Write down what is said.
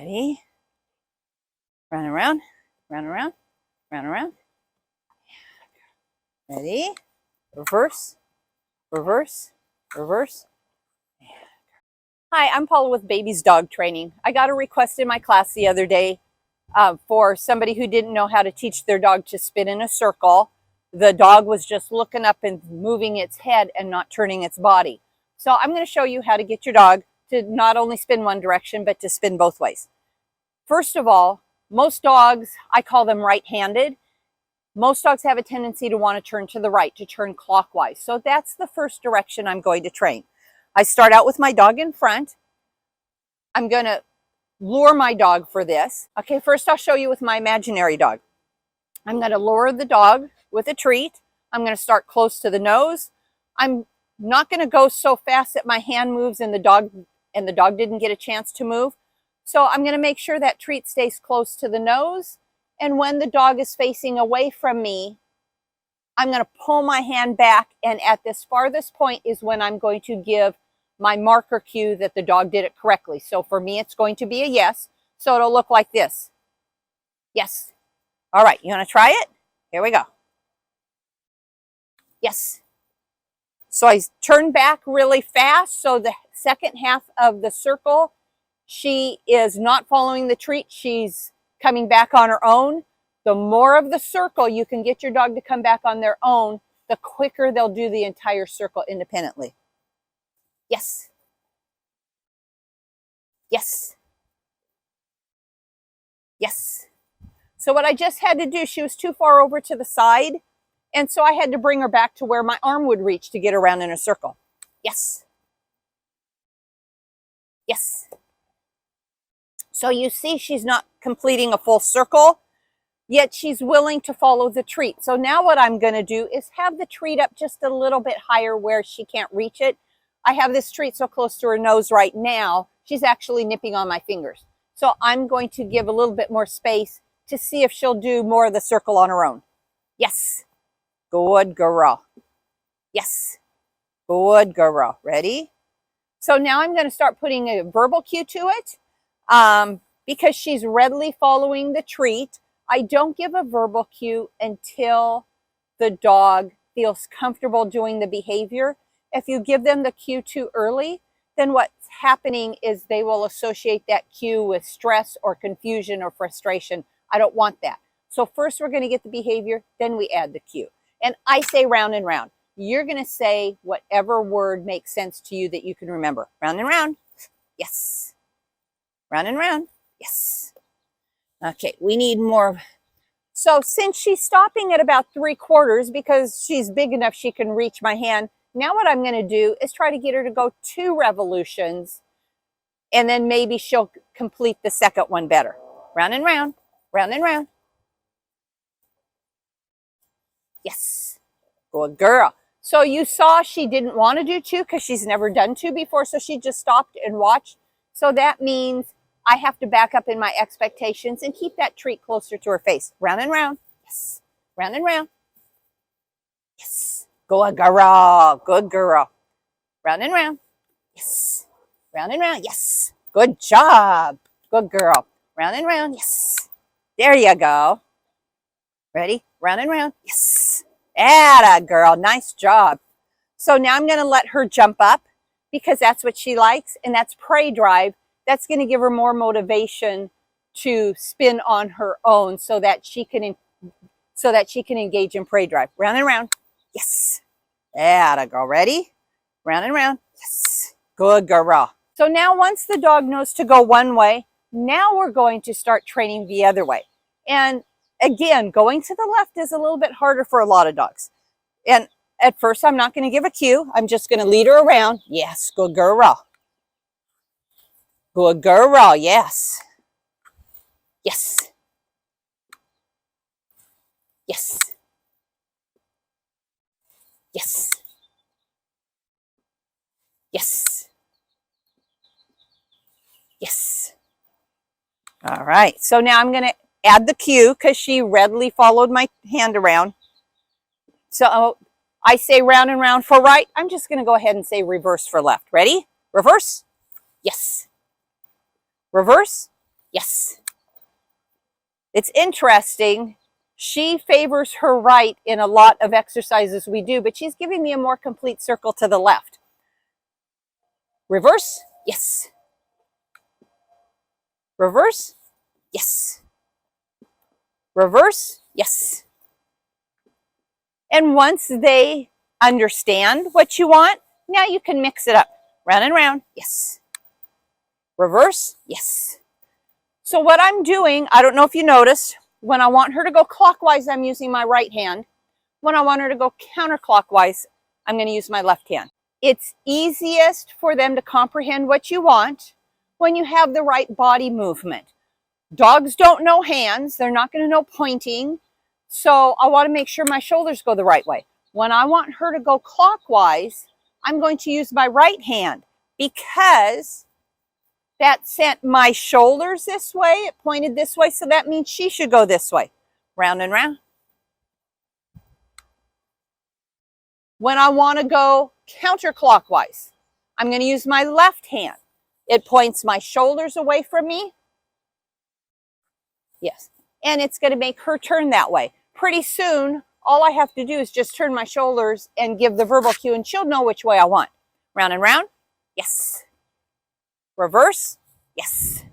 Ready? Round and round, round and round, round and round. Ready? Reverse, reverse, reverse. Hi, I'm Paula with Baby's Dog Training. I got a request in my class the other day for somebody who didn't know how to teach their dog to spin in a circle. The dog was just looking up and moving its head and not turning its body. So I'm going to show you how to get your dog to not only spin one direction, but to spin both ways. First of all, most dogs, I call them right-handed. Most dogs have a tendency to want to turn to the right, to turn clockwise. So that's the first direction I'm going to train. I start out with my dog in front. I'm going to lure my dog for this. Okay, first I'll show you with my imaginary dog. I'm going to lure the dog with a treat. I'm going to start close to the nose. I'm not going to go so fast that my hand moves and the dog didn't get a chance to move. So I'm going to make sure that treat stays close to the nose. And when the dog is facing away from me, I'm going to pull my hand back, and at this farthest point is when I'm going to give my marker cue that the dog did it correctly. So for me, it's going to be a yes. So it'll look like this. Yes. All right, you want to try it? Here we go. Yes. So I turn back really fast. So the second half of the circle, she is not following the treat. She's coming back on her own. The more of the circle you can get your dog to come back on their own, the quicker they'll do the entire circle independently. Yes. Yes. Yes. So what I just had to do, she was too far over to the side, and so I had to bring her back to where my arm would reach to get around in a circle. Yes. Yes. So you see she's not completing a full circle, yet she's willing to follow the treat. So now what I'm going to do is have the treat up just a little bit higher where she can't reach it. I have this treat so close to her nose right now, she's actually nipping on my fingers. So I'm going to give a little bit more space to see if she'll do more of the circle on her own. Yes. Good girl. Yes. Good girl. Ready? So now I'm going to start putting a verbal cue to it. Because she's readily following the treat, I don't give a verbal cue until the dog feels comfortable doing the behavior. If you give them the cue too early, then what's happening is they will associate that cue with stress or confusion or frustration. I don't want that. So first we're going to get the behavior, then we add the cue. And I say round and round. You're going to say whatever word makes sense to you that you can remember. Round and round. Yes. Round and round. Yes. Okay, we need more. So since she's stopping at about 3/4 because she's big enough she can reach my hand, now what I'm going to do is try to get her to go 2 revolutions, and then maybe she'll complete the second one better. Round and round. Round and round. Yes. Good girl. So you saw she didn't want to do 2 because she's never done 2 before, so she just stopped and watched. So that means I have to back up in my expectations and keep that treat closer to her face. Round and round. Yes. Round and round. Yes. Good girl. Good girl. Round and round. Yes. Round and round. Yes. Good job. Good girl. Round and round. Yes. There you go. Ready? Round and round. Yes. Atta girl. Nice job. So now I'm going to let her jump up because that's what she likes, and that's prey drive. That's going to give her more motivation to spin on her own so that she can engage in prey drive. Round and round. Yes. Atta girl. Ready? Round and round. Yes. Good girl. So now once the dog knows to go one way, now we're going to start training the other way. And again, going to the left is a little bit harder for a lot of dogs. And at first, I'm not going to give a cue. I'm just going to lead her around. Yes. Good girl. Good girl. Yes. Yes. Yes. Yes. Yes. Yes. All right. So now I'm going to add the cue because she readily followed my hand around. So I say round and round for right. I'm just going to go ahead and say reverse for left. Ready? Reverse. Yes. Reverse. Yes. It's interesting. She favors her right in a lot of exercises we do, but she's giving me a more complete circle to the left. Reverse. Yes. Reverse. Yes. Reverse. Yes. And once they understand what you want, now you can mix it up. Round and round. Yes. Reverse. Yes. So what I'm doing, I don't know if you noticed, when I want her to go clockwise, I'm using my right hand. When I want her to go counterclockwise, I'm going to use my left hand. It's easiest for them to comprehend what you want when you have the right body movement. Dogs don't know hands. They're not going to know pointing. So I want to make sure my shoulders go the right way. When I want her to go clockwise, I'm going to use my right hand because that sent my shoulders this way. It pointed this way, so that means she should go this way. Round and round. When I want to go counterclockwise, I'm going to use my left hand. It points my shoulders away from me. Yes. And it's going to make her turn that way. Pretty soon, all I have to do is just turn my shoulders and give the verbal cue, and she'll know which way I want. Round and round. Yes. Reverse. Yes.